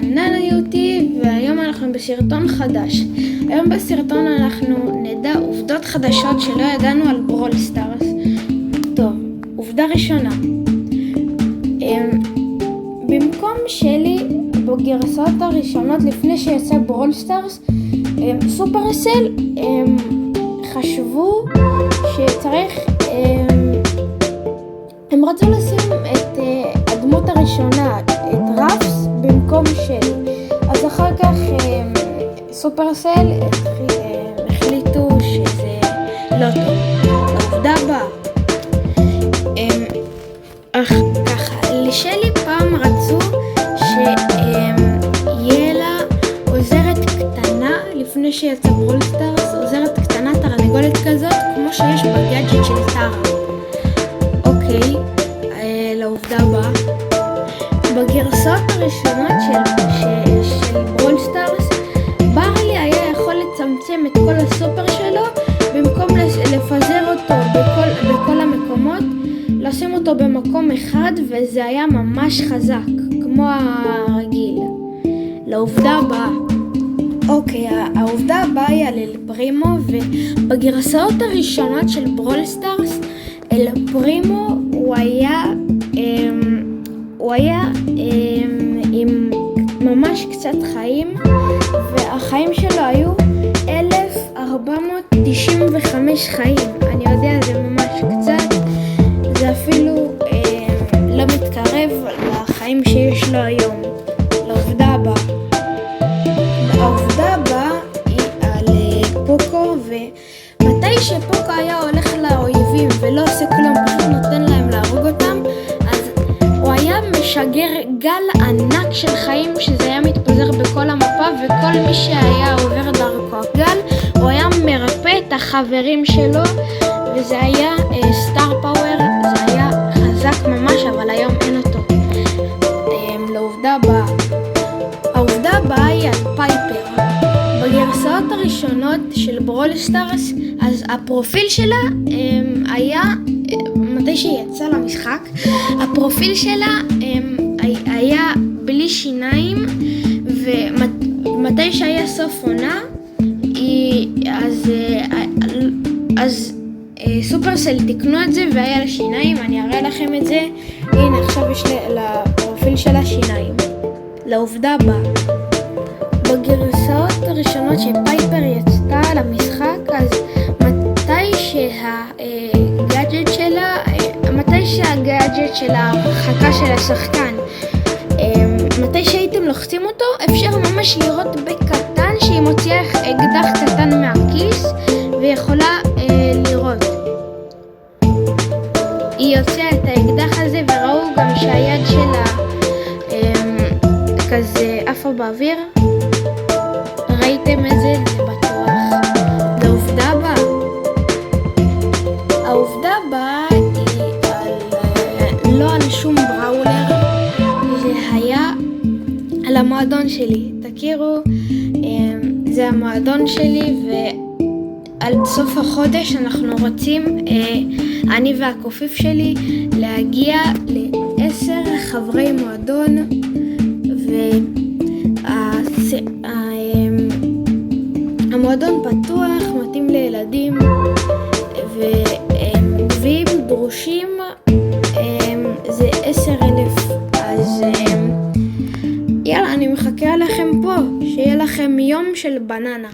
ננה יוטי, והיום אנחנו בסרטון חדש. היום בסרטון אנחנו נדע עובדות חדשות שלא ידענו על ברול סטארס. טוב, עובדה ראשונה. במקום שלי בגרסאות הראשונות לפני שיצא ברול סטארס, סופרסל חשבו שצריך, הם רצו לשים את הדמות הראשונה, את רפס, במקום שלי. אז אחר כך סופרסל החליטו שזה לא טוב. העובדה הבאה, ככה, לשלי פעם רצו שיהיה לה עוזרת קטנה לפני שיצא ברול סטארס, עוזרת קטנה תרנגולת כזאת כמו שיש בגאדג'ט של טרה. אוקיי, לעובדה הבאה, בגרסאות הראשונות של ברול סטארס, ברלי היה יכול לצמצם את כל הסופר שלו, במקום לפזר אותו בכל המקומות, לשים אותו במקום אחד, וזה היה ממש חזק, כמו הרגיל. לעובדה הבאה, אוקיי, העובדה הבאה היא על אל פרימו, ובגרסאות הראשונות של ברול סטארס, אל פרימו הוא היה עם ממש קצת חיים, והחיים שלו היו 1495 חיים. אני יודע, זה ממש קצת, זה אפילו לא מתקרב לחיים שיש לו היום. לעובדה הבאה, העובדה הבאה היא על פוקו, ומתי שפוקו היה הולך לאויבים ולא עושה כלום, פשוט נותן להם להרוג אותם, אז הוא היה משגר גל ענק של חיים שזה היה מתפזר בכל המפה, וכל מי שהיה עובר דרכו הגל הוא היה מרפא את החברים שלו, וזה היה סטאר פאוור, זה היה חזק ממש, אבל היום אין אותו. לעובדה הבאה, העובדה הבאה היא על פייפר. בגרסאות הראשונות של ברול סטארס, אז הפרופיל שלה היה, מתי שיצא למשחק, הפרופיל שלה היה בלי שיניים, ומתי שהיה סוף עונה, אז סופרסל תקנו את זה והיה לה שיניים. אני אראה לכם את זה. הנה, עכשיו יש לפרופיל שלה שיניים. לעובדה הבאה, בגרסאות הראשונות שפייפר יצאה למשחק, אז מתי שהגאדג'ט של ההרחקה של השחקן, מתי שהייתם לוחצים אותו, אפשר ממש לראות בקטן שהיא מוציאה אקדח קטן מהכיס ויכולה לראות. היא יוצאה את האקדח הזה, וראו גם שהיד שלה כזה עפה באוויר. ראיתם את זה? זה בטוח. לעובדה הבאה, העובדה הבאה היא לא על שום בראולר, זה היה על המועדון שלי. תכירו, זה המועדון שלי, ועל סוף החודש אנחנו רוצים, אני והקופיף שלי, להגיע ל10 חברי מועדון, המועדון פתוח, מתאים לילדים, ואם דרושים זה 10,000. אז יאללה, אני מחכה עליכם פה, שיהיה לכם יום של בננה.